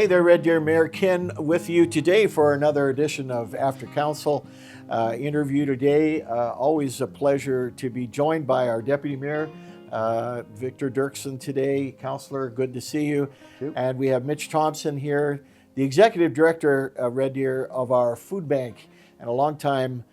Hey there, Red Deer Mayor Ken with you today for another edition of After Council interview today. Always a pleasure to be joined by our Deputy Mayor, Victor Dirksen today. Councillor, good to see you. Thank you. And we have Mitch Thompson here, the Executive Director, Red Deer, of our food bank and a longtime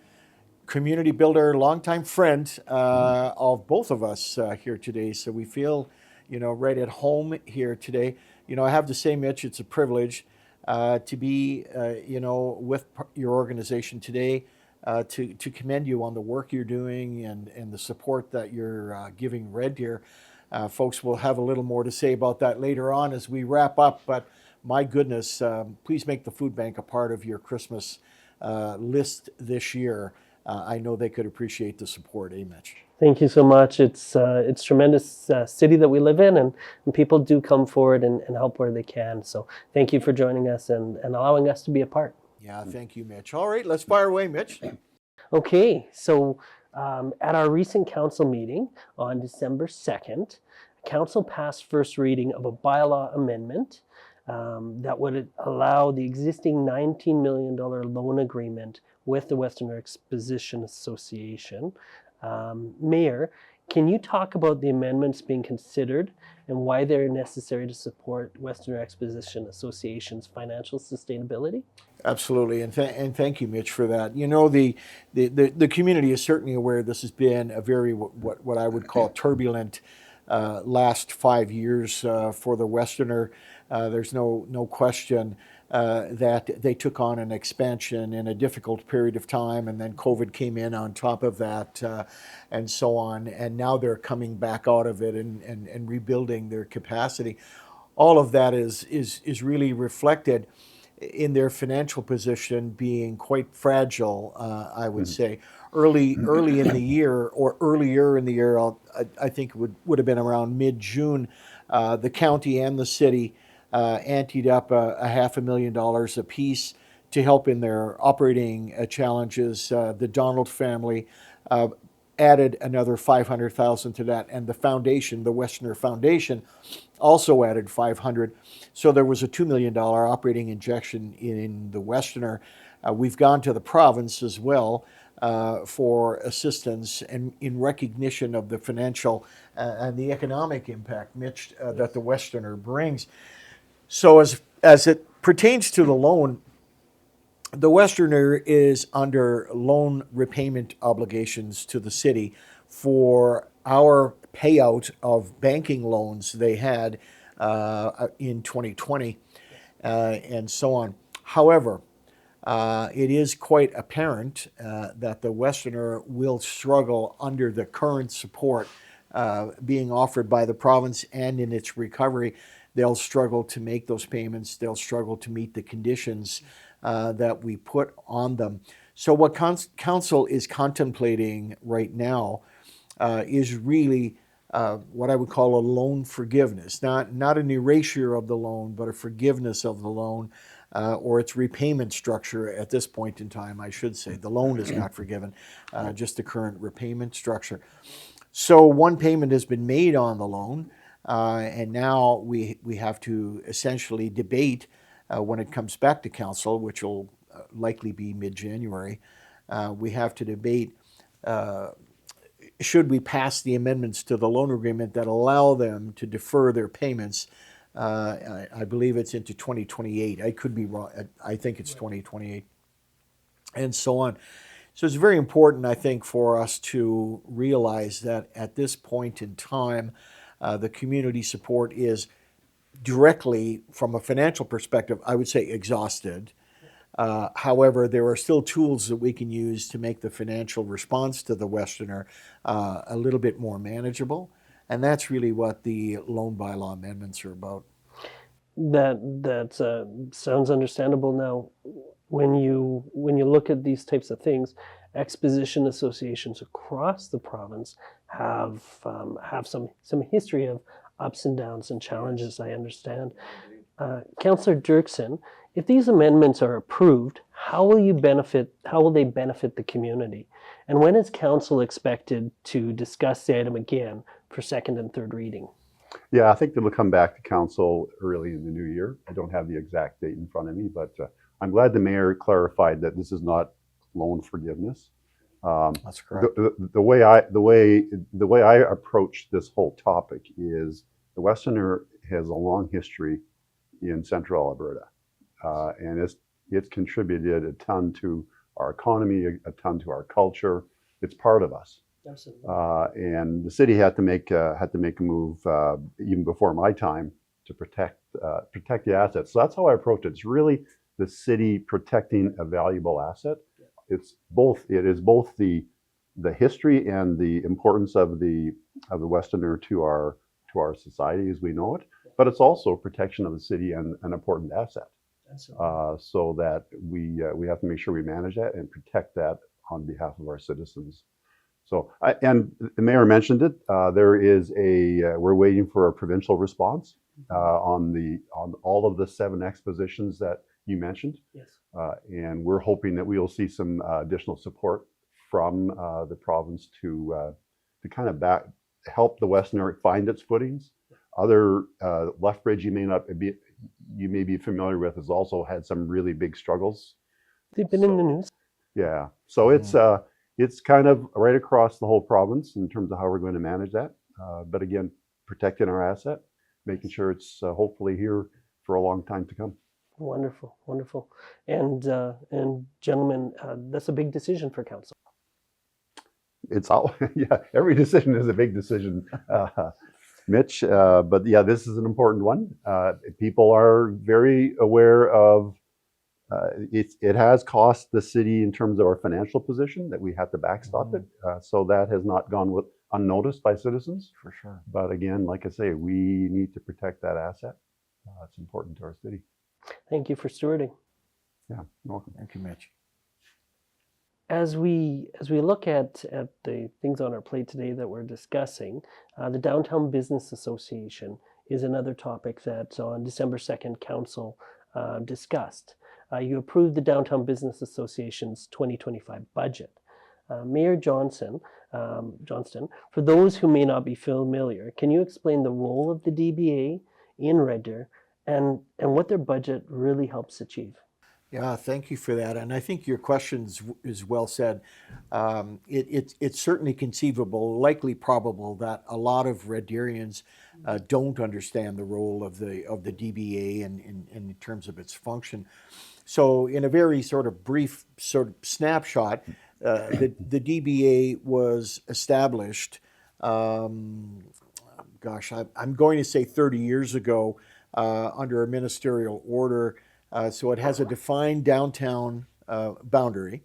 community builder, longtime friend of both of us here today. So we feel, right at home here today. I have to say, Mitch, it's a privilege to be, with your organization today, to commend you on the work you're doing and the support that you're giving Red Deer. Folks will have a little more to say about that later on as we wrap up, but my goodness, please make the food bank a part of your Christmas list this year. I know they could appreciate the support, Mitch? Thank you so much. It's tremendous city that we live in, and people do come forward and help where they can. So thank you for joining us and allowing us to be a part. Yeah, thank you, Mitch. All right, let's fire away, Mitch. Okay, so at our recent council meeting on December 2nd, council passed first reading of a bylaw amendment that would allow the existing $19 million loan agreement with the Western Exposition Association. Mayor, can you talk about the amendments being considered and why they're necessary to support Western Exposition Association's financial sustainability? Absolutely, and thank you, Mitch, for that. The community is certainly aware this has been a very what I would call turbulent last 5 years for the Westerner. There's no question that they took on an expansion in a difficult period of time, and then COVID came in on top of that, and so on. And now they're coming back out of it and rebuilding their capacity. All of that is really reflected in their financial position being quite fragile, I would say. Early in the year, or earlier in the year, I think it would have been around mid-June, the county and the city anteed up a $500,000 apiece to help in their operating challenges. The Donald family added another $500,000 to that, and the foundation, the Westerner Foundation, also added $500,000. So there was a $2 million operating injection in the Westerner. We've gone to the province as well for assistance and in recognition of the financial and the economic impact, Mitch, that the Westerner brings. So as it pertains to the loan, the Westerner is under loan repayment obligations to the city for our payout of banking loans they had in 2020 and so on. However, it is quite apparent that the Westerner will struggle under the current support being offered by the province and in its recovery. They'll struggle to make those payments. They'll struggle to meet the conditions that we put on them. So what council is contemplating right now is really what I would call a loan forgiveness, not an erasure of the loan, but a forgiveness of the loan or its repayment structure at this point in time, I should say. The loan is not forgiven, just the current repayment structure. So one payment has been made on the loan. And now we have to essentially debate when it comes back to council, which will likely be mid-January. We have to debate should we pass the amendments to the loan agreement that allow them to defer their payments. I believe it's into 2028. I could be wrong. I think it's 2028 and so on. So it's very important, I think, for us to realize that at this point in time, the community support is directly, from a financial perspective, I would say exhausted. However, there are still tools that we can use to make the financial response to the Westerner a little bit more manageable. And that's really what the loan bylaw amendments are about. That sounds understandable. Now, when you look at these types of things, exposition associations across the province have some history of ups and downs and challenges, I understand. Councillor Dirksen, if these amendments are approved, how will they benefit the community? And when is council expected to discuss the item again for second and third reading? Yeah, I think it'll come back to council early in the new year. I don't have the exact date in front of me, but I'm glad the mayor clarified that this is not loan forgiveness. That's correct. The way I approach this whole topic is the Westerner has a long history in Central Alberta, and it's contributed a ton to our economy, a ton to our culture. It's part of us. Absolutely. And the city had to make a move even before my time to protect the assets. So that's how I approach it. It's really the city protecting a valuable asset. It is both the history and the importance of the Westerner to our society as we know it, but it's also protection of the city and an important asset. So that we have to make sure we manage that and protect that on behalf of our citizens. So, and the mayor mentioned it. We're waiting for a provincial response on all of the 7 expositions that you mentioned. Yes. And we're hoping that we will see some additional support from the province to kind of help the Westerner find its footings. Other Lethbridge, you may be familiar with, has also had some really big struggles. They've been in the news. Yeah, so it's kind of right across the whole province in terms of how we're going to manage that. But again, protecting our asset, making sure it's hopefully here for a long time to come. Wonderful, wonderful. And gentlemen, that's a big decision for council. It's all, yeah, every decision is a big decision, Mitch. But yeah, this is an important one. People are very aware of it has cost the city in terms of our financial position that we had to backstop it. So that has not gone unnoticed by citizens. For sure. But again, like I say, we need to protect that asset. It's important to our city. Thank you for stewarding. Yeah, you're welcome. Thank you, Mitch. As we look at the things on our plate today that we're discussing, the Downtown Business Association is another topic that on December 2nd, council discussed. You approved the Downtown Business Association's 2025 budget. Mayor Johnston, for those who may not be familiar, can you explain the role of the DBA in Red Deer and what their budget really helps achieve? Yeah, thank you for that. And I think your question is well said. It's certainly conceivable, likely probable, that a lot of Red Deerians don't understand the role of the DBA in terms of its function. So in a very sort of brief sort of snapshot, the DBA was established, I'm going to say 30 years ago under a ministerial order. So it has a defined downtown boundary,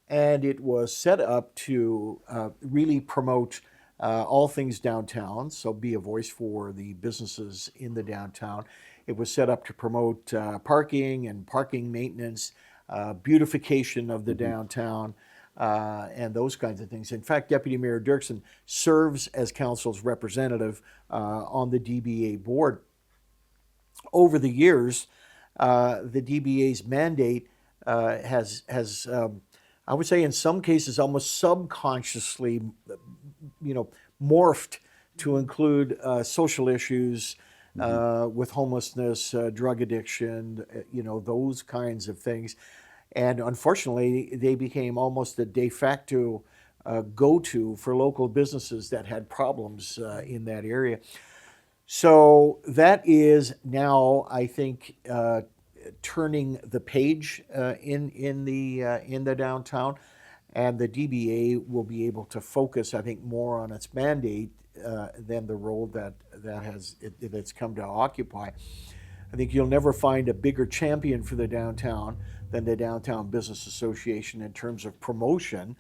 and it was set up to really promote all things downtown, so be a voice for the businesses in the downtown. It was set up to promote parking and parking maintenance, beautification of the downtown, and those kinds of things. In fact, Deputy Mayor Dirksen serves as council's representative on the DBA board. Over the years, the DBA's mandate has I would say in some cases almost subconsciously, morphed to include social issues with homelessness, drug addiction, those kinds of things. And unfortunately, they became almost a de facto go-to for local businesses that had problems in that area. So that is now, I think, turning the page in the downtown, and the DBA will be able to focus, I think, more on its mandate than the role that's come to occupy. I think you'll never find a bigger champion for the downtown than the Downtown Business Association in terms of promotion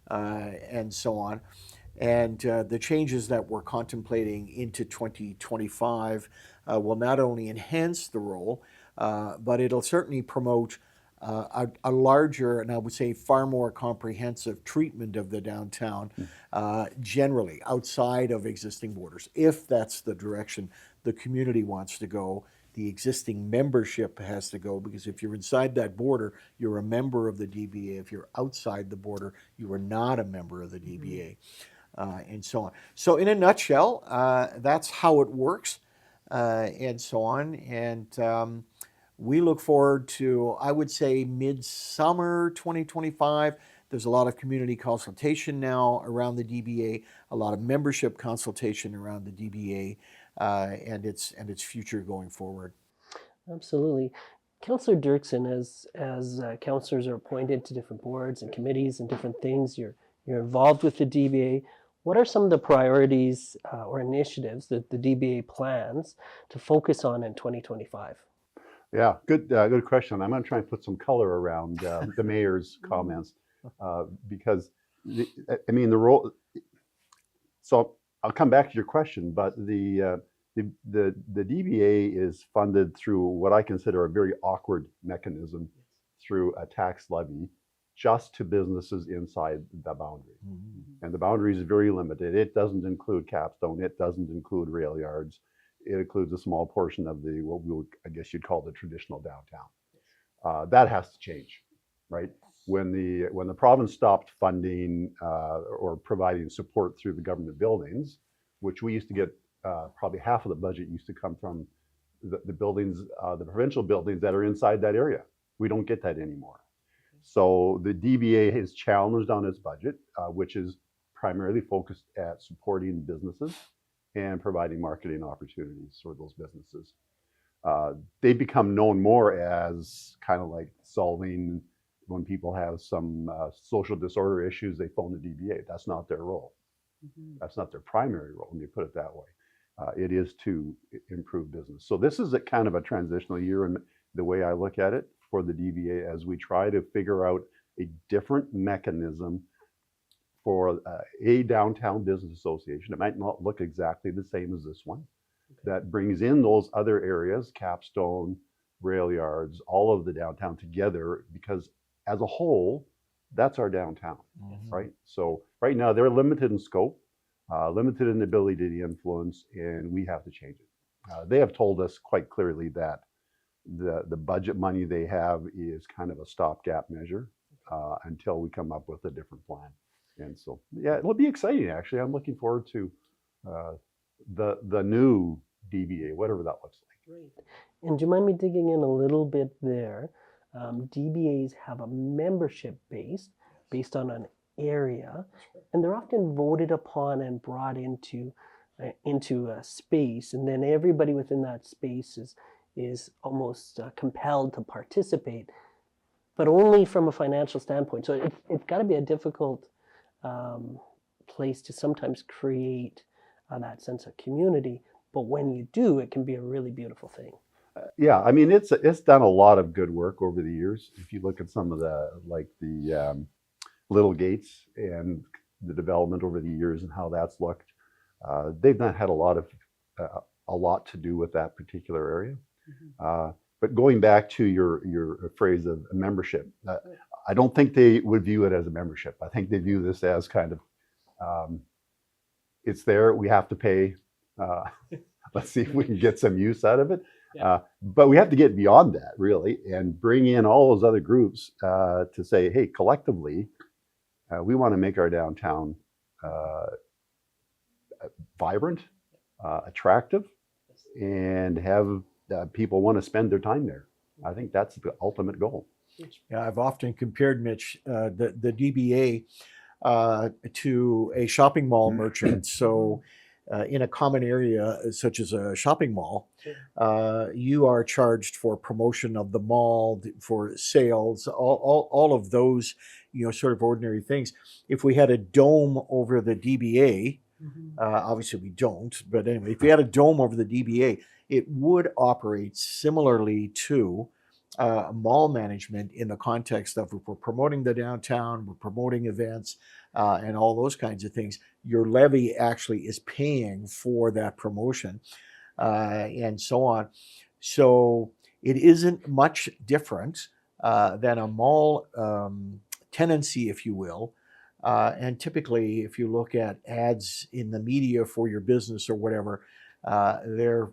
and so on. And the changes that we're contemplating into 2025 will not only enhance the role, but it'll certainly promote a larger, and I would say far more comprehensive treatment of the downtown generally outside of existing borders, if that's the direction the community wants to go. The existing membership has to go, because if you're inside that border, you're a member of the DBA. If you're outside the border, you are not a member of the DBA. and so on. So in a nutshell, that's how it works, and so on. And we look forward to, I would say, midsummer 2025. There's a lot of community consultation now around the DBA, a lot of membership consultation around the DBA, and its future going forward. Absolutely. Councillor Dirksen, as councillors are appointed to different boards and committees and different things, you're involved with the DBA. What are some of the priorities or initiatives that the DBA plans to focus on in 2025? Yeah, good question. I'm going to try and put some color around the mayor's comments because, I mean, the role. So I'll come back to your question, but the DBA is funded through what I consider a very awkward mechanism through a tax levy just to businesses inside the boundary. Mm-hmm. And the boundary is very limited. It doesn't include Capstone. It doesn't include rail yards. It includes a small portion of what we would, I guess you'd call the traditional downtown. That has to change, right? When the province stopped funding or providing support through the government buildings, which we used to get probably half of the budget used to come from the buildings, the provincial buildings that are inside that area. We don't get that anymore. So the DBA is challenged on its budget, which is primarily focused at supporting businesses and providing marketing opportunities for those businesses. They become known more as kind of like solving when people have some social disorder issues, they phone the DBA. That's not their role. Mm-hmm. That's not their primary role, let me put it that way. It is to improve business. So this is a kind of a transitional year in the way I look at it for the DBA as we try to figure out a different mechanism for a downtown business association. It might not look exactly the same as this one. Okay. That brings in those other areas, Capstone, rail yards, all of the downtown together, because as a whole, that's our downtown, mm-hmm. right? So right now they're limited in scope, limited in the ability to influence, and we have to change it. They have told us quite clearly that the budget money they have is kind of a stopgap measure until we come up with a different plan. And so, yeah, it'll be exciting, actually. I'm looking forward to the new DBA, whatever that looks like. Great. And do you mind me digging in a little bit there? DBAs have a membership based on an area, and they're often voted upon and brought into a space, and then everybody within that space is almost compelled to participate, but only from a financial standpoint. So it's got to be a difficult place to sometimes create that sense of community, but when you do, it can be a really beautiful thing. Yeah, I mean, it's done a lot of good work over the years. If you look at some of the Little Gates and the development over the years and how that's looked, they've not had a lot to do with that particular area. Mm-hmm. But going back to your phrase of membership, I don't think they would view it as a membership. I think they view this as kind of, it's there, we have to pay. Let's see if we can get some use out of it. Yeah. But we have to get beyond that, really, and bring in all those other groups to say, hey, collectively, we want to make our downtown vibrant, attractive, and have people want to spend their time there. I think that's the ultimate goal. Yeah, I've often compared, Mitch, the DBA to a shopping mall merchant. So in a common area such as a shopping mall, you are charged for promotion of the mall, for sales, all of those, sort of ordinary things. If we had a dome over the DBA, mm-hmm. Obviously we don't, but anyway, if we had a dome over the DBA, it would operate similarly to mall management in the context of if we're promoting the downtown, we're promoting events, and all those kinds of things. Your levy actually is paying for that promotion, and so on. So it isn't much different than a mall tenancy, if you will. And typically, if you look at ads in the media for your business or whatever, they're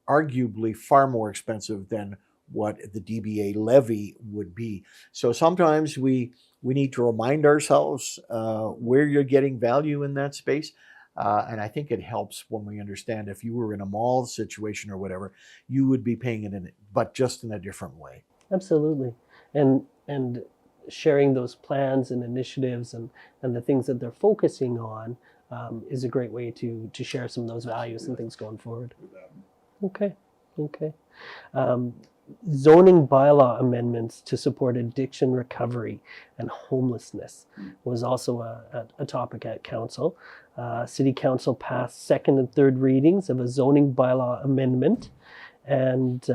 arguably far more expensive than what the DBA levy would be. So sometimes we We need to remind ourselves where you're getting value in that space. And I think it helps when we understand if you were in a mall situation or whatever, you would be paying it in it, but just in a different way. Absolutely. And sharing those plans and initiatives and the things that they're focusing on is a great way to share some of those values and things going forward. Okay. Okay. Um, Zoning bylaw amendments to support addiction recovery and homelessness was also a topic at council. City council passed second and third readings of a zoning bylaw amendment and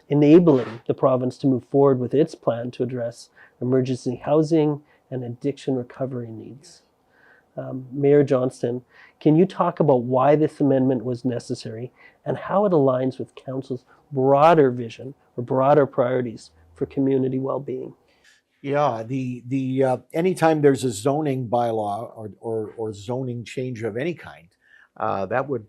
enabling the province to move forward with its plan to address emergency housing and addiction recovery needs. Mayor Johnston, can you talk about why this amendment was necessary and how it aligns with council's broader vision or broader priorities for community well-being? Yeah, the anytime there's a zoning bylaw or zoning change of any kind, that would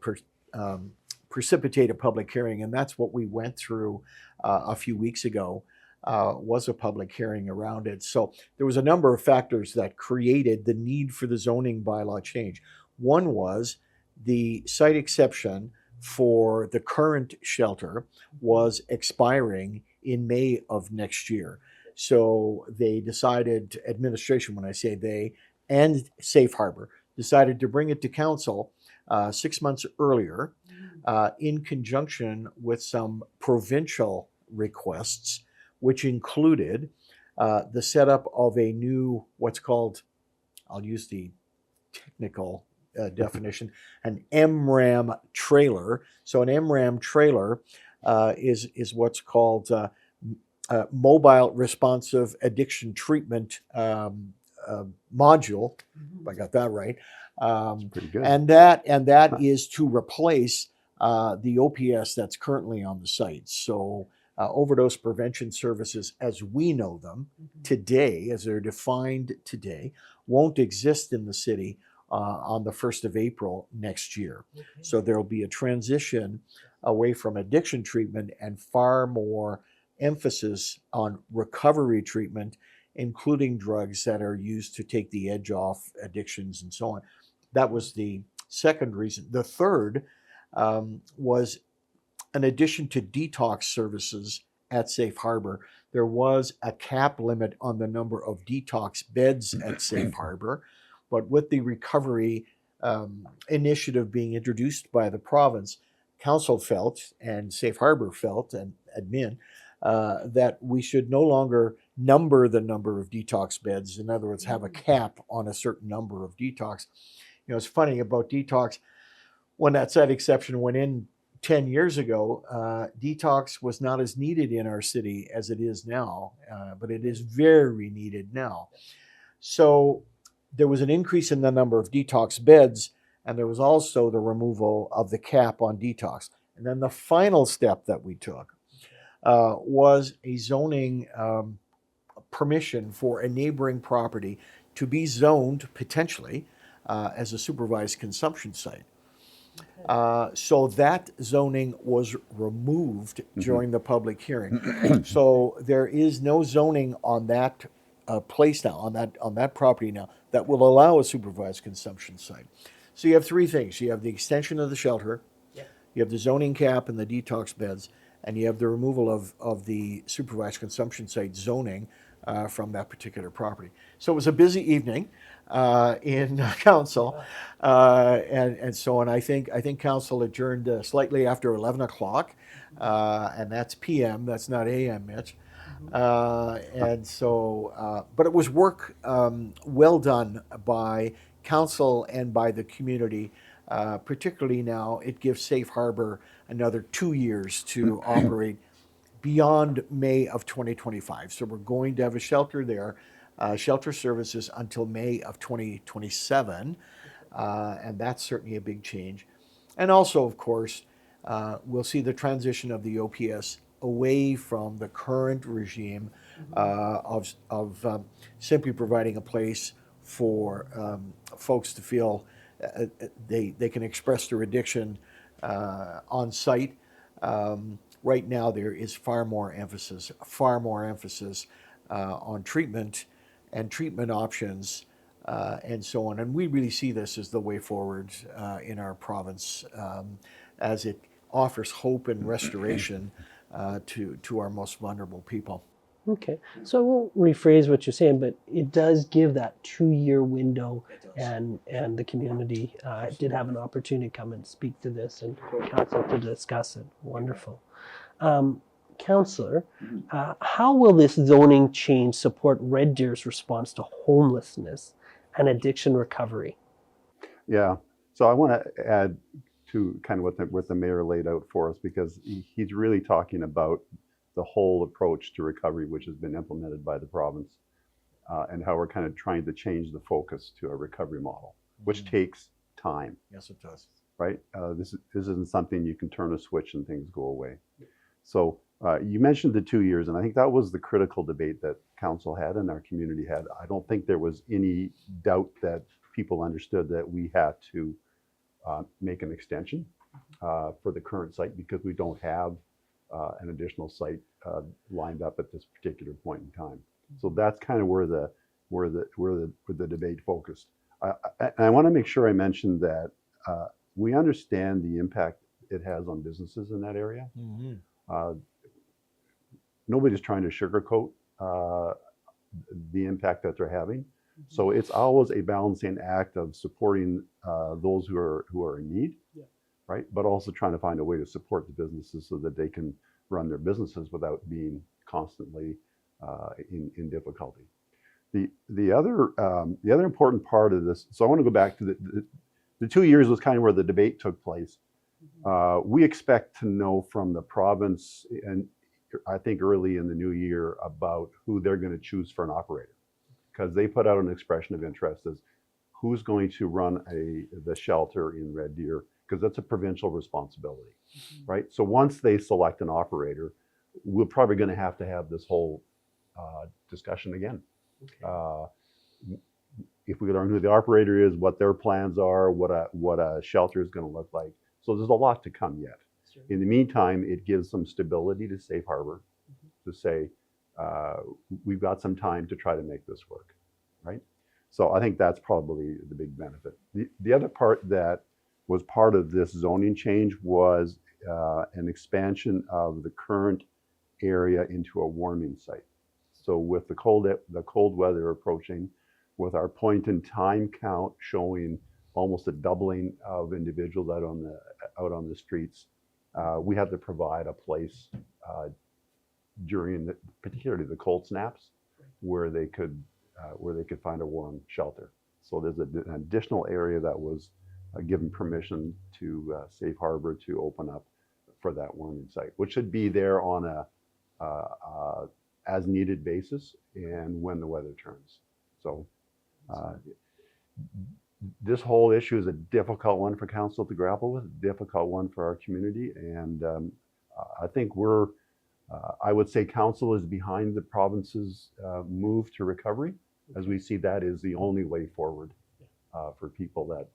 precipitate a public hearing, and that's what we went through a few weeks ago. Was a public hearing around it. So there was a number of factors that created the need for the zoning bylaw change. One was the site exception for the current shelter was expiring in May of next year. So they decided, administration, when I say they, and Safe Harbor decided to bring it to council 6 months earlier in conjunction with some provincial requests, which included the setup of a new, what's called, I'll use the technical definition, an MRAM trailer. So an MRAM trailer is what's called mobile responsive addiction treatment module. If I got that right. Pretty good. And that is to replace the OPS that's currently on the site. So overdose prevention services as we know them today, as they're defined today, won't exist in the city on the 1st of April next year. Okay. So there'll be a transition away from addiction treatment and far more emphasis on recovery treatment, including drugs that are used to take the edge off addictions and so on. That was the second reason. The third was, in addition to detox services at Safe Harbor, there was a cap limit on the number of detox beds at Safe Harbor. But with the recovery initiative being introduced by the province, council felt, and Safe Harbor felt, and admin, that we should no longer number the number of detox beds. In other words, have a cap on a certain number of detox. You know, it's funny about detox. When that site exception went in 10 years ago, detox was not as needed in our city as it is now, but it is very needed now. So there was an increase in the number of detox beds, and there was also the removal of the cap on detox. And then the final step that we took was a zoning permission for a neighboring property to be zoned potentially as a supervised consumption site. So that zoning was removed during the public hearing. So there is no zoning on that place now, on that property now, that will allow a supervised consumption site. So you have three things. You have the extension of the shelter, you have the zoning cap and the detox beds, and you have the removal of the supervised consumption site zoning from that particular property. So it was a busy evening in council, and so on. I think council adjourned slightly after 11 o'clock, and that's PM. That's not AM, Mitch. And so, but it was work well done by council and by the community. Particularly now, it gives Safe Harbor another 2 years to operate beyond May of 2025. So we're going to have a shelter there, shelter services until May of 2027. And that's certainly a big change. And also, of course, we'll see the transition of the OPS away from the current regime of simply providing a place for folks to feel they can express their addiction on site. Right now, there is far more emphasis on treatment and treatment options, and so on. And we really see this as the way forward in our province, as it offers hope and restoration to our most vulnerable people. Okay, so I won't rephrase what you're saying, but it does give that 2-year window, and the community did have an opportunity to come and speak to this and council to discuss it. Wonderful. Councillor, how will this zoning change support Red Deer's response to homelessness and addiction recovery? Yeah. So I want to add to kind of what the mayor laid out for us, because he's really talking about the whole approach to recovery, which has been implemented by the province, and how we're kind of trying to change the focus to a recovery model, which takes time. Yes, it does. Right? This isn't something you can turn a switch and things go away. So you mentioned the 2 years, and I think that was the critical debate that council had and our community had. I don't think there was any doubt that people understood that we had to make an extension for the current site, because we don't have an additional site lined up at this particular point in time. So that's kind of where the debate focused. I want to make sure I mention that we understand the impact it has on businesses in that area. Mm-hmm. Nobody's trying to sugarcoat the impact that they're having. So it's always a balancing act of supporting those who are in need, right? But also trying to find a way to support the businesses so that they can run their businesses without being constantly in difficulty. The other important part of this. So I want to go back to the 2 years was kind of where the debate took place. We expect to know from the province, and I think early in the new year, about who they're going to choose for an operator, because they put out an expression of interest as who's going to run the shelter in Red Deer, because that's a provincial responsibility, right? So once they select an operator, we're probably going to have this whole discussion again. If we learn who the operator is, what their plans are, what a shelter is going to look like. So there's a lot to come yet. Sure. In the meantime, it gives some stability to Safe Harbor to say, we've got some time to try to make this work, right? So I think that's probably the big benefit. The other part that was part of this zoning change was an expansion of the current area into a warming site. So with the cold weather approaching, with our point in time count showing almost a doubling of individuals out on the streets, we had to provide a place during particularly the cold snaps where they could find a warm shelter. So there's an additional area that was given permission to Safe Harbor to open up for that warming site, which should be there on a as needed basis and when the weather turns. So this whole issue is a difficult one for council to grapple with, a difficult one for our community, and I think I would say council is behind the province's move to recovery, as we see that is the only way forward for people that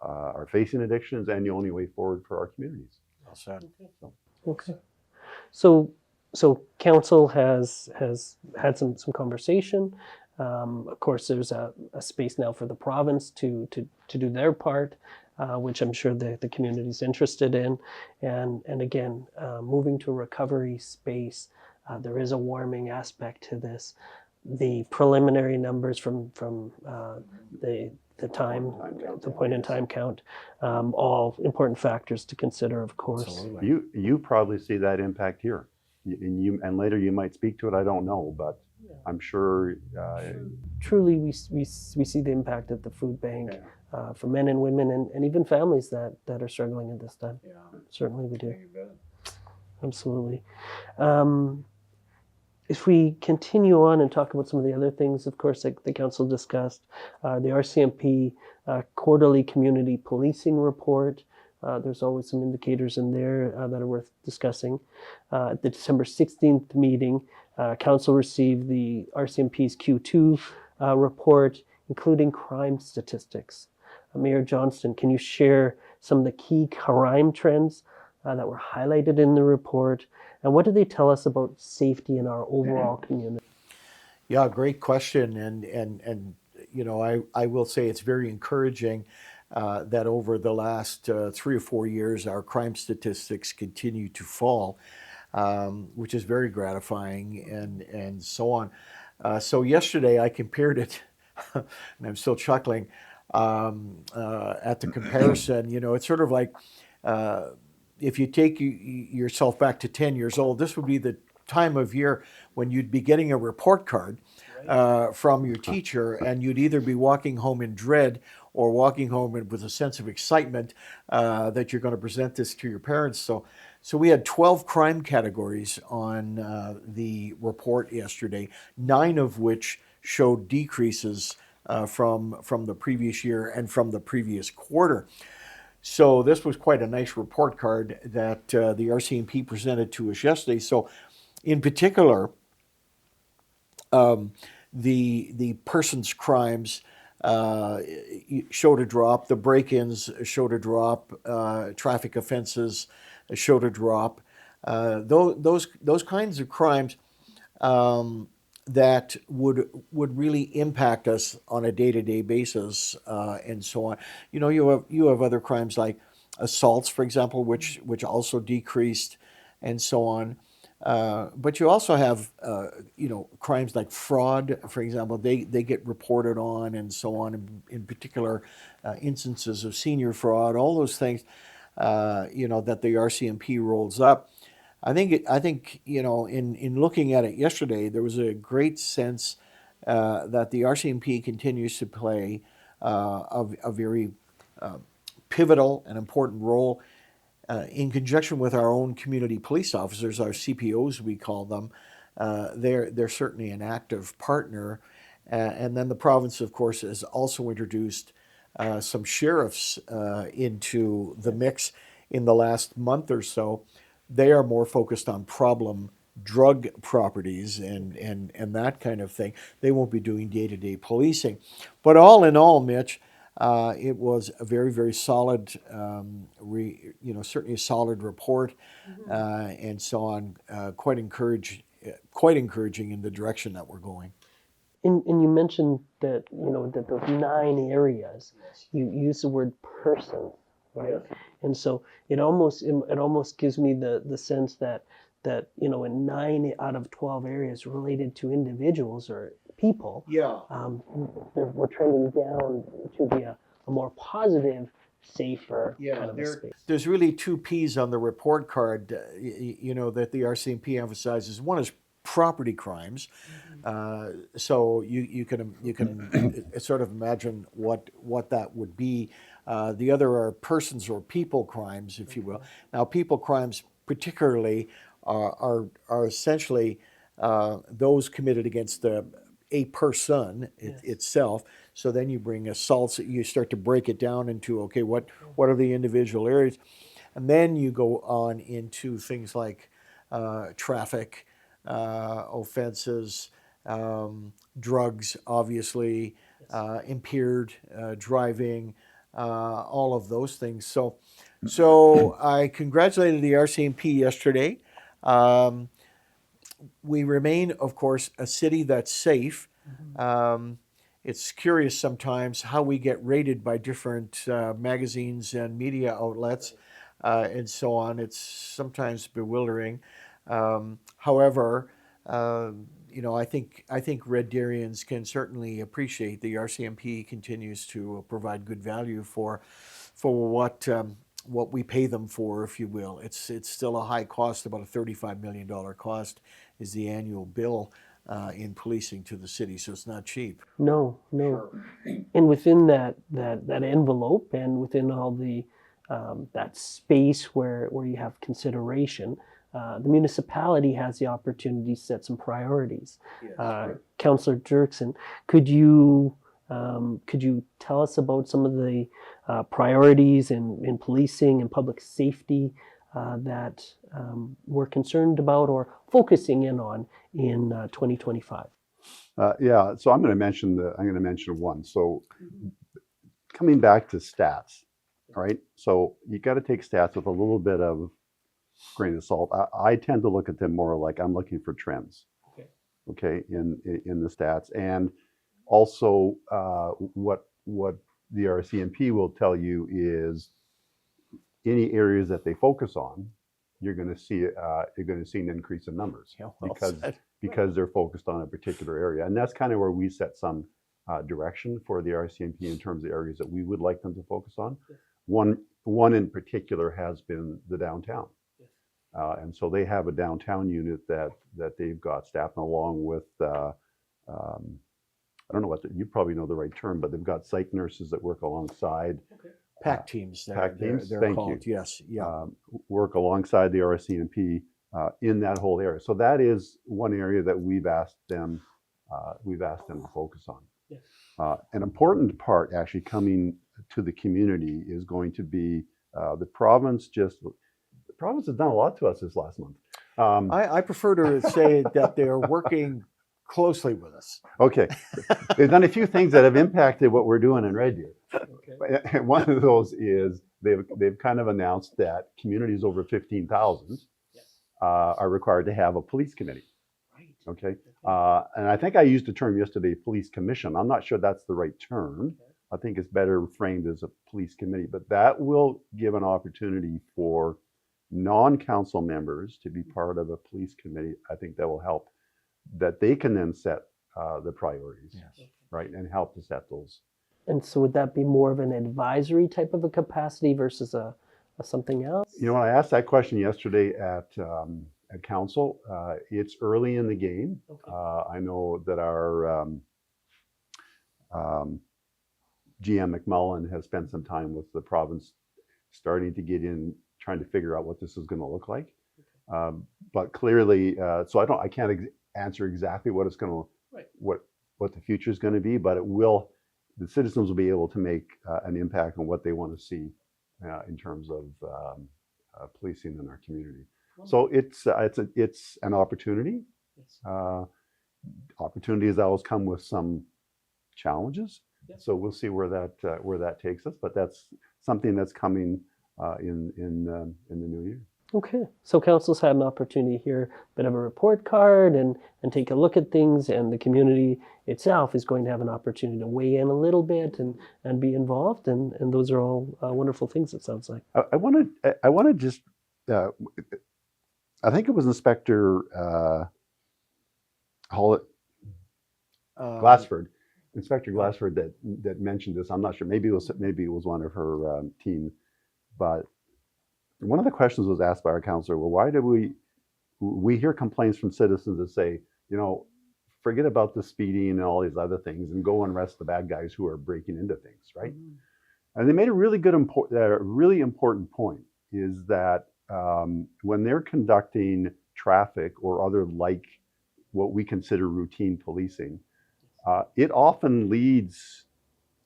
are facing addictions, and the only way forward for our communities. Well said. Okay. So council has had some conversation. Of course, there's a space now for the province to do their part, which I'm sure the community's interested in. And again, moving to a recovery space, there is a warming aspect to this. The preliminary numbers from the point in time count, all important factors to consider, of course. Absolutely. You probably see that impact here, and later you might speak to it. I don't know, but I'm sure. Truly, we see the impact at the food bank for men and women, and even families that are struggling at this time. Yeah. Certainly, we do. Absolutely. If we continue on and talk about some of the other things, of course, like the council discussed, the RCMP quarterly community policing report. There's always some indicators in there that are worth discussing. At the December 16th meeting, council received the RCMP's Q2 report, including crime statistics. Mayor Johnston, can you share some of the key crime trends that were highlighted in the report? And what do they tell us about safety in our overall community? Yeah, great question, and you know, I will say it's very encouraging that over the last 3 or 4 years, our crime statistics continue to fall, which is very gratifying, and so on. So yesterday I compared it, and I'm still chuckling at the comparison. You know, it's sort of like if you take yourself back to 10 years old, this would be the time of year when you'd be getting a report card from your teacher, and you'd either be walking home in dread or walking home with a sense of excitement that you're going to present this to your parents. So we had 12 crime categories on the report yesterday, 9 of which showed decreases from the previous year and from the previous quarter. So this was quite a nice report card that the RCMP presented to us yesterday. So in particular, the persons crimes showed a drop, the break-ins showed a drop, traffic offenses showed a drop. Those kinds of crimes that would really impact us on a day-to-day basis, and so on. You know, you have other crimes like assaults, for example, which also decreased, and so on. But you also have, you know, crimes like fraud, for example, they get reported on, and so on. In particular, instances of senior fraud, all those things, you know, that the RCMP rolls up. I think you know, in looking at it yesterday, there was a great sense that the RCMP continues to play a very pivotal and important role in conjunction with our own community police officers, our CPOs we call them. They're certainly an active partner, and then the province, of course, has also introduced some sheriffs into the mix in the last month or so. They are more focused on problem drug properties and that kind of thing. They won't be doing day-to-day policing. But all in all, Mitch, it was a very, very solid, you know, certainly a solid report, and so on. Quite encouraging in the direction that we're going. And you mentioned that, you know, that those 9 areas, you use the word person, right? And so it almost gives me the sense that you know, in 9 out of 12 areas related to individuals or people, Yeah. we're trending down to be a more positive, safer kind of a space. There's really 2 P's on the report card, you know, that the RCMP emphasizes. One is property crimes. So you can sort of imagine what that would be. The other are persons or people crimes, if you will. Now, people crimes particularly are essentially those committed against a person itself. So then you bring assaults. You start to break it down into, okay, what are the individual areas, and then you go on into things like traffic offenses, drugs, obviously, impaired driving, all of those things. So I congratulated the RCMP yesterday. We remain, of course, a city that's safe. It's curious sometimes how we get rated by different magazines and media outlets, and so on. It's sometimes bewildering. However, you know, I think Red Deerians can certainly appreciate the RCMP continues to provide good value for what we pay them for, if you will. It's still a high cost. About a $35 million cost is the annual bill in policing to the city, so it's not cheap. No. And within that envelope, and within all the that space where you have consideration, the municipality has the opportunity to set some priorities. Councillor Dirksen, could you tell us about some of the priorities in policing and public safety that we're concerned about or focusing in on in 2025? Yeah, so I'm going to mention one. So coming back to stats, all right? So you got to take stats with a little bit of grain of salt. I tend to look at them more like I'm looking for trends. Okay. okay, in the stats. And also, what the RCMP will tell you is any areas that they focus on, you're going to see an increase in numbers Yeah, well because said. they're focused on a particular area, and that's kind of where we set some direction for the RCMP in terms of areas that we would like them to focus on. One in particular has been the downtown. And so they have a downtown unit that they've got staffed along with, I don't know you probably know the right term, but they've got psych nurses that work alongside. PAC teams. PAC teams, They're thank called. you. Yes. Yeah. Work alongside the RCMP in that whole area. So that is one area that we've asked them to focus on. Yes. An important part actually coming to the community is going to be the province has done a lot to us this last month. I prefer to say that they're working closely with us. Okay, they've done a few things that have impacted what we're doing in Red Deer. Okay. And one of those is they've kind of announced that communities over 15,000 are required to have a police committee. Right. Okay, and I think I used the term yesterday, police commission. I'm not sure that's the right term. I think it's better framed as a police committee, but that will give an opportunity for non-council members to be part of a police committee. I think that will help, that they can then set the priorities, Yes. right, and help to set those. And so would that be more of an advisory type of a capacity versus a something else? You know, when I asked that question yesterday at council, it's early in the game. Okay. I know that our GM McMullen has spent some time with the province starting to get in, trying to figure out what this is going to look like. Okay. But clearly, so I can't answer exactly what it's going to, Right. what the future is going to be, but the citizens will be able to make an impact on what they want to see in terms of policing in our community. So it's an opportunity. Yes. Opportunities always come with some challenges. Yes. So we'll see where that takes us. But that's something that's coming in the new year. Okay, so council's had an opportunity here, bit of a report card and take a look at things, and the community itself is going to have an opportunity to weigh in a little bit and be involved, and those are all wonderful things, it sounds like. I want to just, I think it was Inspector Glassford, Inspector Glassford that mentioned this. I'm not sure. Maybe it was one of her team, but one of the questions was asked by our counselor. Well, why do we hear complaints from citizens that say, you know, forget about the speeding and all these other things and go and arrest the bad guys who are breaking into things, right? Mm-hmm. And they made a really important point, is that when they're conducting traffic or other like what we consider routine policing, it often leads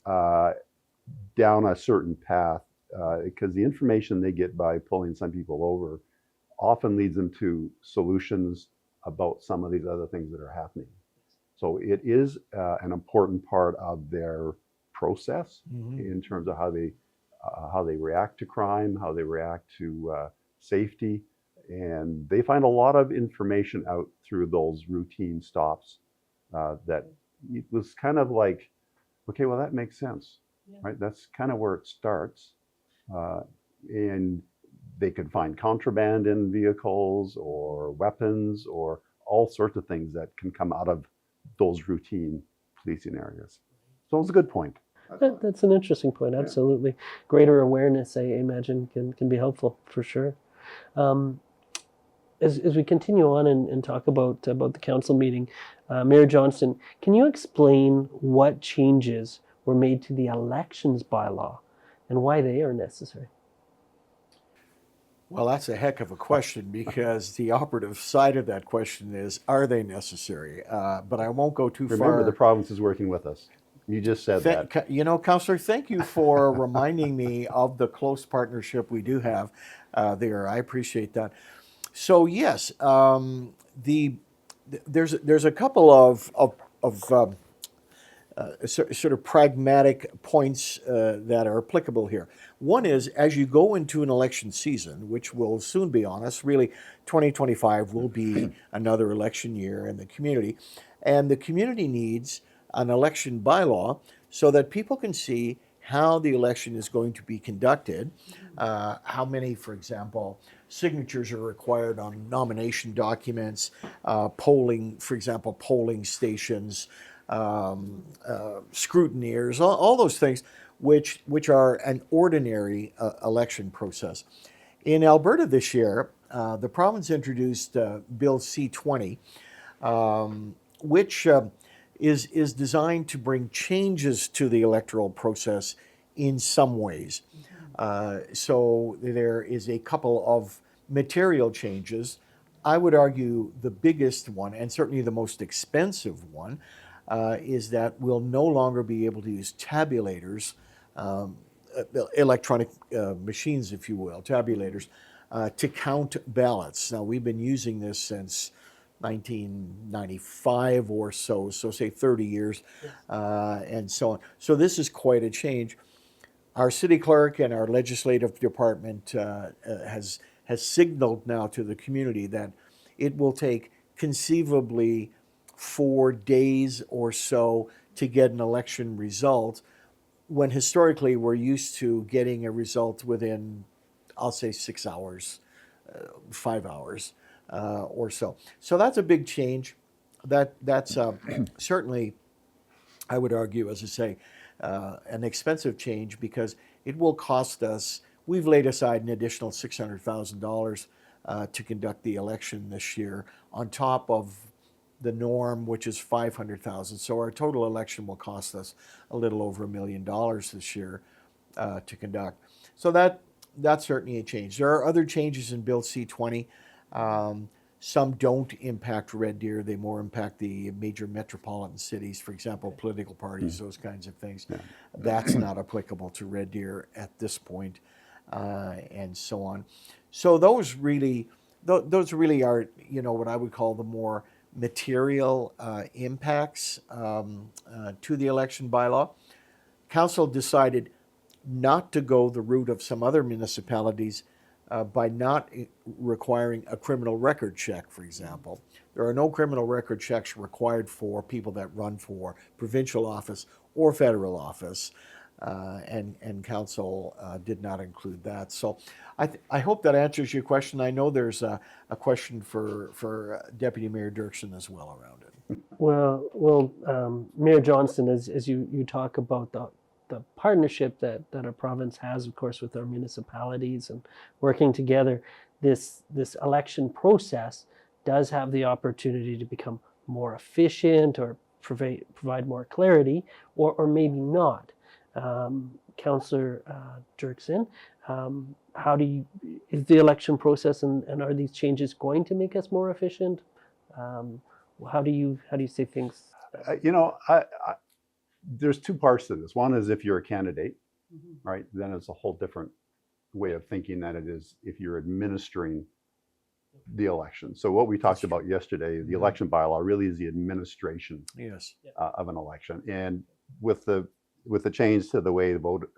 down a certain path because the information they get by pulling some people over often leads them to solutions about some of these other things that are happening. So it is an important part of their process in terms of how they react to crime, how they react to safety, and they find a lot of information out through those routine stops that it was kind of like, okay, well, that makes sense, right? That's kind of where it starts. And they could find contraband in vehicles or weapons or all sorts of things that can come out of those routine policing areas. So it's a good point. That's an interesting point, absolutely. Greater awareness, I imagine, can be helpful for sure. As we continue on and talk about the council meeting, Mayor Johnston, can you explain what changes were made to the elections bylaw and why they are necessary? Well, that's a heck of a question, because the operative side of that question is, are they necessary? But I won't go too far. Remember, the province is working with us. You just said that. You know, Councillor, thank you for reminding me of the close partnership we do have there. I appreciate that. So yes, there's a couple of sort of pragmatic points that are applicable here. One is, as you go into an election season, which will soon be on us, really 2025 will be another election year in the community, and the community needs an election bylaw so that people can see how the election is going to be conducted, how many, for example, signatures are required on nomination documents, polling, for example, polling stations, scrutineers, all those things, which are an ordinary election process. In Alberta this year, the province introduced Bill C-20, which is designed to bring changes to the electoral process in some ways. So there is a couple of material changes. I would argue the biggest one, and certainly the most expensive one, is that we'll no longer be able to use tabulators, electronic machines, if you will, tabulators, to count ballots. Now, we've been using this since 1995 or so, so say 30 years, and so on. So this is quite a change. Our city clerk and our legislative department has signaled now to the community that it will take conceivably 4 days or so to get an election result, when historically we're used to getting a result within, I'll say, 6 hours, 5 hours or so. So that's a big change. That's certainly, I would argue, as I say, an expensive change because it will cost us. We've laid aside an additional $600,000 to conduct the election this year, on top of the norm, which is $500,000. So our total election will cost us a little over $1 million this year to conduct. So that's certainly a change. There are other changes in Bill C-20. Some don't impact Red Deer. They more impact the major metropolitan cities, for example, political parties, those kinds of things. Yeah. That's not applicable to Red Deer at this point, and so on. So those really are, what I would call the more material impacts to the election bylaw. Council decided not to go the route of some other municipalities by not requiring a criminal record check, for example. There are no criminal record checks required for people that run for provincial office or federal office, and council did not include that. So I hope that answers your question. I know there's a question for Deputy Mayor Dirksen as well around it. Well, Mayor Johnston, as you talk about the partnership that our province has, of course, with our municipalities and working together, this election process does have the opportunity to become more efficient or provide more clarity, or maybe not. Councillor Dirksen, is the election process and are these changes going to make us more efficient? How do you say things? There's two parts to this. One is if you're a candidate, right? Then it's a whole different way of thinking than it is if you're administering the election. So what we talked about yesterday, the election bylaw really is the administration of an election. And with the change to the way the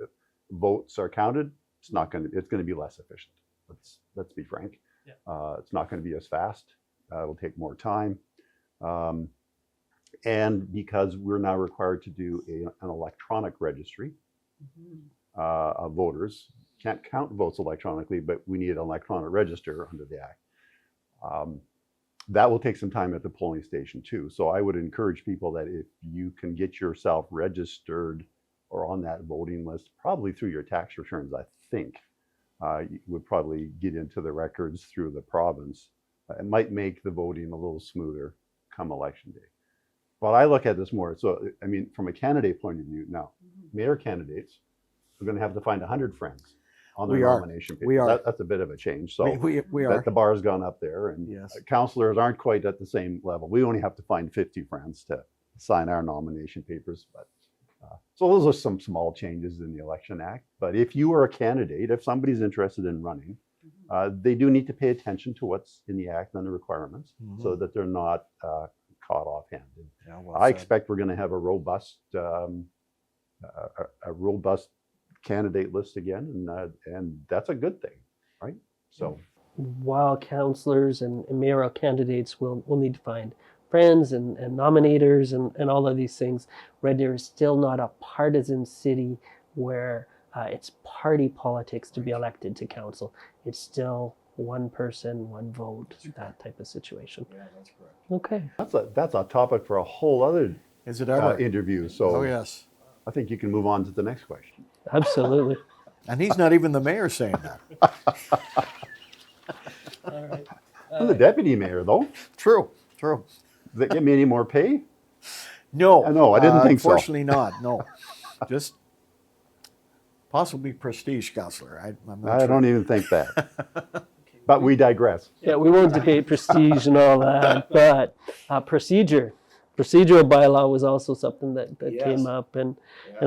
votes are counted, it's going to be less efficient. Let's be frank. It's not going to be as fast. It'll take more time. And because we're now required to do an electronic registry of voters, can't count votes electronically, but we need an electronic register under the Act. That will take some time at the polling station too. So I would encourage people that if you can get yourself registered or on that voting list, probably through your tax returns, I think, you would probably get into the records through the province. It might make the voting a little smoother come election day. But I look at this more, so I mean, from a candidate point of view, now, mayor candidates are going to have to find 100 friends on their nomination paper. We are. That's a bit of a change. So we are. The bar's gone up there, and councillors aren't quite at the same level. We only have to find 50 friends to sign our nomination papers. But so those are some small changes in the Election Act. But if you are a candidate, if somebody's interested in running, they do need to pay attention to what's in the Act and the requirements so that they're not caught offhand. And Yeah, well I said. expect we're going to have a robust candidate list again, and that's a good thing, right? So While councillors and mayoral candidates will need to find friends and nominators and all of these things, Red Deer is still not a partisan city where it's party politics to be elected to council. It's still one person, one vote, that type of situation. Yeah, that's correct. Okay. that's a topic for a whole other Is it ever? interview. So Oh, yes. I think you can move on to the next question. Absolutely. And he's not even the mayor saying that. All right. I'm the deputy mayor, though. True, true. Does that get me any more pay? No. No, I didn't think so. Unfortunately not, no. Just possibly prestige, Counselor. I'm not I sure. don't even think that. But we digress. Yeah, we won't debate prestige and all that, but procedural bylaw was also something that Yes. came up. And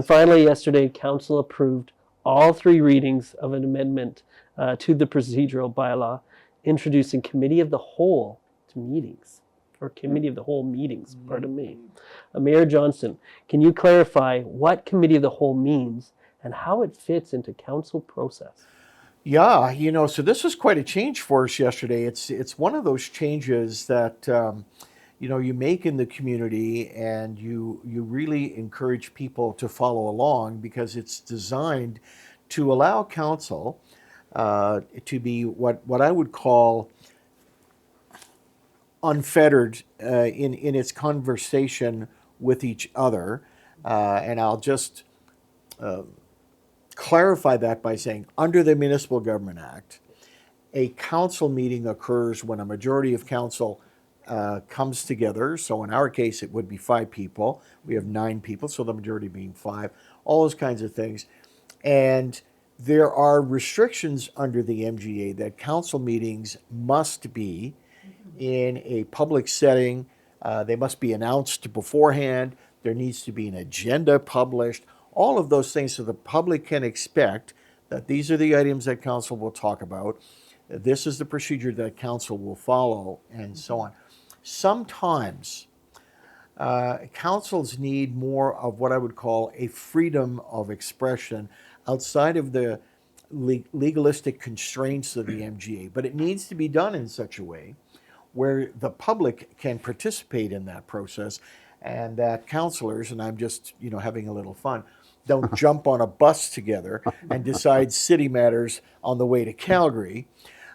finally, yesterday, council approved all 3 readings of an amendment to the procedural bylaw, introducing committee of the whole to meetings, or committee of the whole meetings, pardon me. Mayor Johnson, can you clarify what committee of the whole means and how it fits into council process? Yeah, so this was quite a change for us yesterday. It's one of those changes that you make in the community, and you really encourage people to follow along, because it's designed to allow council to be what I would call unfettered in its conversation with each other, and I'll just clarify that by saying, under the Municipal Government Act, a council meeting occurs when a majority of council comes together. So in our case, it would be 5 people. We have 9 people, so the majority being 5. All those kinds of things. And there are restrictions under the MGA that council meetings must be in a public setting. They must be announced beforehand. There needs to be an agenda published. All of those things, so the public can expect that these are the items that council will talk about. This is the procedure that council will follow, and so on. Sometimes councils need more of what I would call a freedom of expression outside of the legalistic constraints of the MGA, but it needs to be done in such a way where the public can participate in that process, and that councilors, and I'm just having a little fun, don't jump on a bus together and decide city matters on the way to Calgary,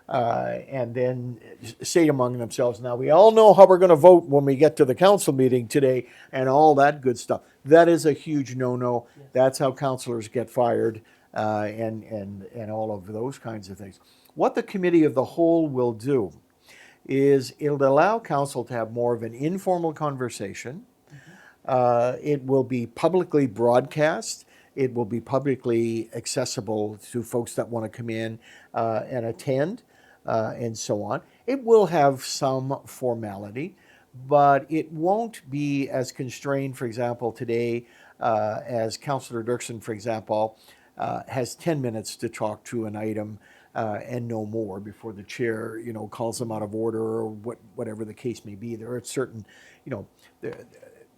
and then say among themselves, now we all know how we're going to vote when we get to the council meeting today, and all that good stuff. That is a huge no-no. That's how councilors get fired, and all of those kinds of things. What the committee of the whole will do is it'll allow council to have more of an informal conversation. It will be publicly broadcast. It will be publicly accessible to folks that want to come in and attend, and so on. It will have some formality, but it won't be as constrained. For example, today, as Councillor Dirksen, for example, has 10 minutes to talk to an item and no more before the chair, calls them out of order, or whatever the case may be. There are certain,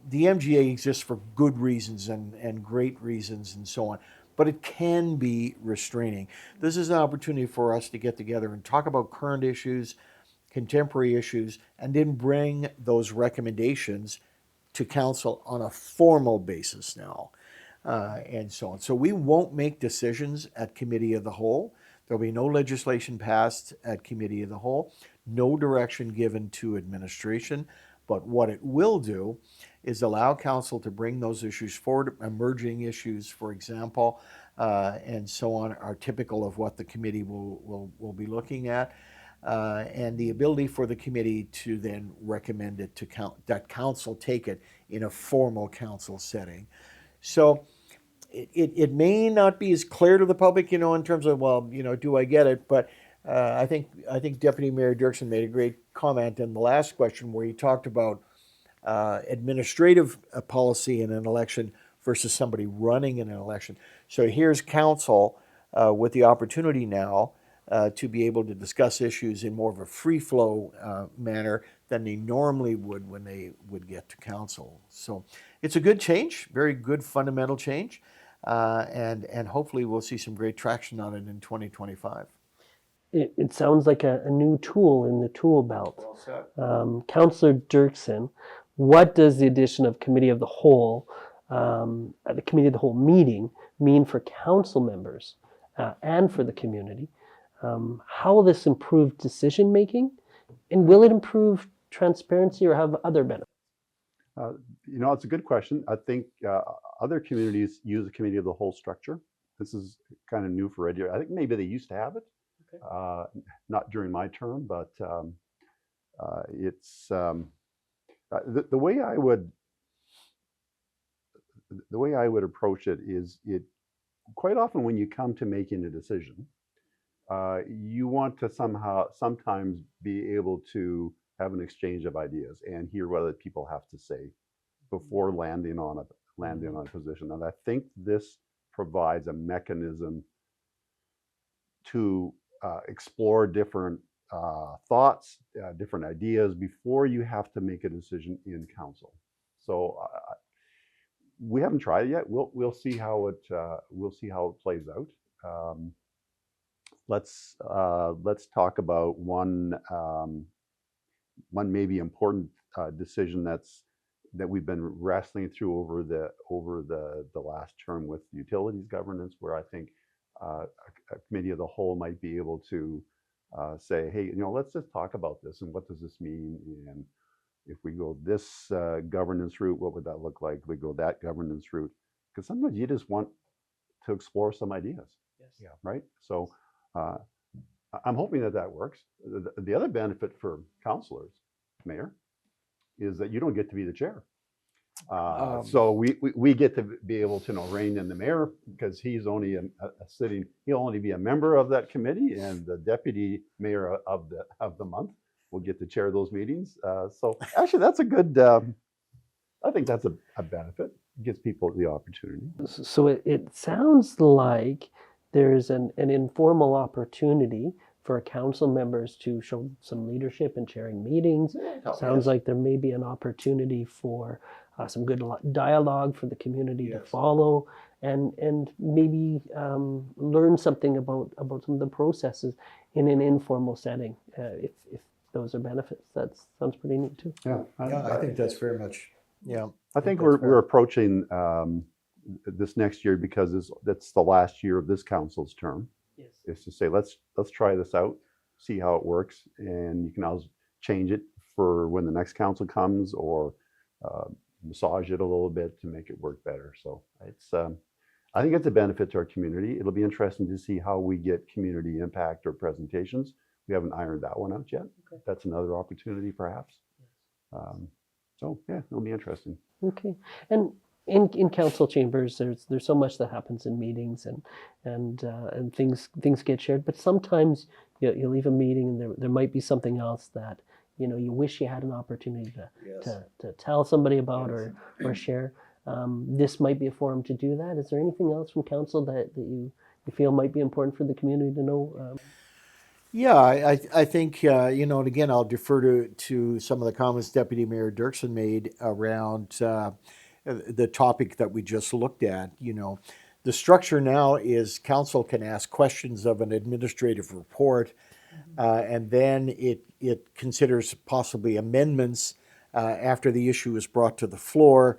the MGA exists for good reasons and great reasons and so on, but it can be restraining. This is an opportunity for us to get together and talk about current issues, contemporary issues, and then bring those recommendations to council on a formal basis now, and so on. So we won't make decisions at committee of the whole. There'll be no legislation passed at committee of the whole, no direction given to administration, but what it will do is allow council to bring those issues forward. Emerging issues, for example, and so on, are typical of what the committee will be looking at, and the ability for the committee to then recommend it to that council take it in a formal council setting. So it may not be as clear to the public, in terms of, do I get it? But I think Deputy Mayor Dirksen made a great comment in the last question, where he talked about administrative policy in an election versus somebody running in an election. So here's council with the opportunity now to be able to discuss issues in more of a free flow manner than they normally would when they would get to council. So it's a good change, very good fundamental change, and hopefully we'll see some great traction on it in 2025. It sounds like a new tool in the tool belt. Well said. Councillor Dirksen, what does the addition of committee of the whole, the committee of the whole meeting mean for council members and for the community? How will this improve decision making, and will it improve transparency or have other benefits? It's a good question. I think other communities use a committee of the whole structure. This is kind of new for Red Deer. I think maybe they used to have it. Okay. Not during my term, but it's the way I would approach it is it quite often when you come to making a decision, you want to sometimes be able to have an exchange of ideas and hear what other people have to say before landing on a position. And I think this provides a mechanism to explore different thoughts, different ideas before you have to make a decision in council. So we haven't tried it yet. We'll see how it plays out. Let's talk about one maybe important decision that we've been wrestling through over the last term with utilities governance, where I think a committee of the whole might be able to say, hey, let's just talk about this and what does this mean, and if we go this governance route, what would that look like? If we go that governance route, because sometimes you just want to explore some ideas. Yes. Yeah. Right. So I'm hoping that works. The other benefit for councillors, Mayor, is that you don't get to be the chair. So we get to be able to rein in the mayor, because he's only he'll only be a member of that committee, and the deputy mayor of the month will get to chair those meetings. So actually that's a good, I think that's a benefit. It gives people the opportunity. So it sounds like there's an informal opportunity for council members to show some leadership in chairing meetings. Sounds like there may be an opportunity for some good dialogue for the community to follow, and maybe learn something about some of the processes in an informal setting. If those are benefits, that sounds pretty neat too. Yeah, I think that's very much. Yeah, I think we're approaching this next year, because that's the last year of this council's term. Yes. Is to say let's try this out, see how it works, and you can always change it for when the next council comes, or massage it a little bit to make it work better. So it's I think it's a benefit to our community. It'll be interesting to see how we get community impact or presentations. We haven't ironed that one out yet. Okay. That's another opportunity perhaps. So yeah, it'll be interesting. Okay. And in council chambers, there's so much that happens in meetings, and things get shared. But sometimes you leave a meeting and there might be something else that you wish you had an opportunity to tell somebody about or share. This might be a forum to do that. Is there anything else from council that you feel might be important for the community to know? Yeah, I think, and again, I'll defer to some of the comments Deputy Mayor Dirksen made around the topic that we just looked at. The structure now is council can ask questions of an administrative report, and then it considers possibly amendments after the issue is brought to the floor,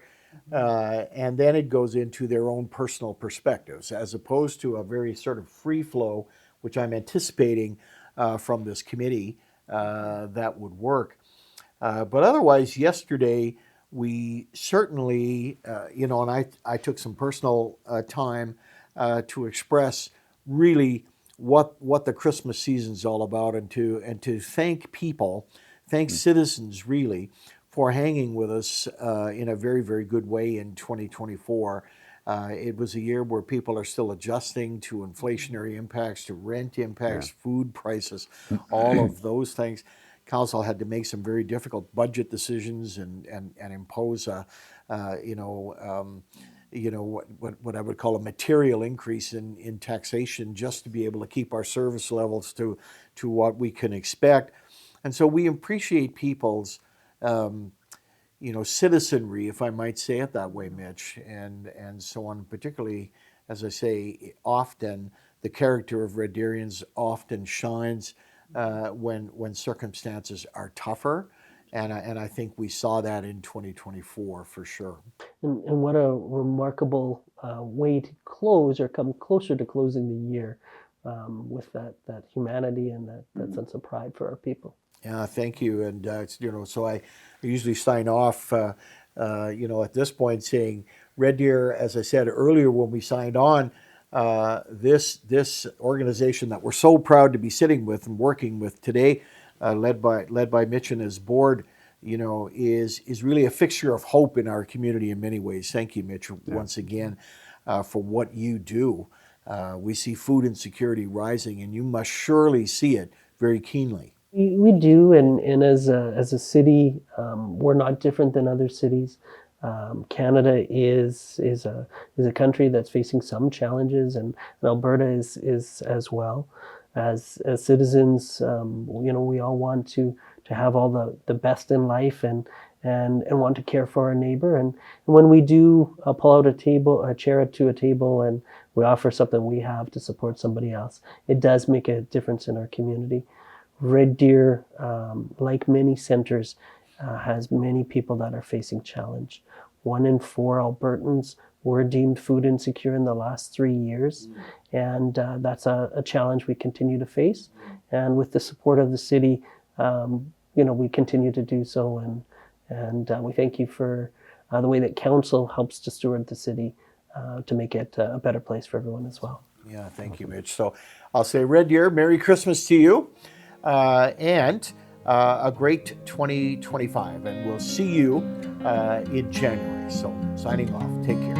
and then it goes into their own personal perspectives, as opposed to a very sort of free flow, which I'm anticipating from this committee that would work. But otherwise, yesterday, we certainly, and I took some personal time to express really what the Christmas season's all about, and to thank people, thank citizens really, for hanging with us in a very, very good way in 2024. It was a year where people are still adjusting to inflationary impacts, to rent impacts, food prices, all of those things. Council had to make some very difficult budget decisions and impose what I would call a material increase in taxation, just to be able to keep our service levels to what we can expect. And so we appreciate people's, citizenry, if I might say it that way, Mitch, and so on. Particularly, as I say, often the character of Red Deerians often shines when circumstances are tougher, and I think we saw that in 2024 for sure. And what a remarkable way to close or come closer to closing the year with that humanity and that sense of pride for our people. Yeah, thank you. And so I usually sign off, at this point saying, Red Deer, as I said earlier when we signed on, this organization that we're so proud to be sitting with and working with today, led by Mitch and his board, is really a fixture of hope in our community in many ways. Thank you, Mitch, once again for what you do. We see food insecurity rising, and you must surely see it very keenly. We do, and as a city, we're not different than other cities. Canada is a country that's facing some challenges, and Alberta is as well. As citizens, we all want to have all the best in life and want to care for our neighbor. And when we do pull out a chair to a table, and we offer something we have to support somebody else, it does make a difference in our community. Red Deer, like many centers, has many people that are facing challenge. 1 in 4 Albertans were deemed food insecure in the last 3 years, and that's a challenge we continue to face. And with the support of the city, we continue to do so, and we thank you for the way that council helps to steward the city to make it a better place for everyone as well. Yeah, thank you, Mitch. So I'll say, Red Deer, Merry Christmas to you. And a great 2025. And we'll see you in January. So signing off. Take care.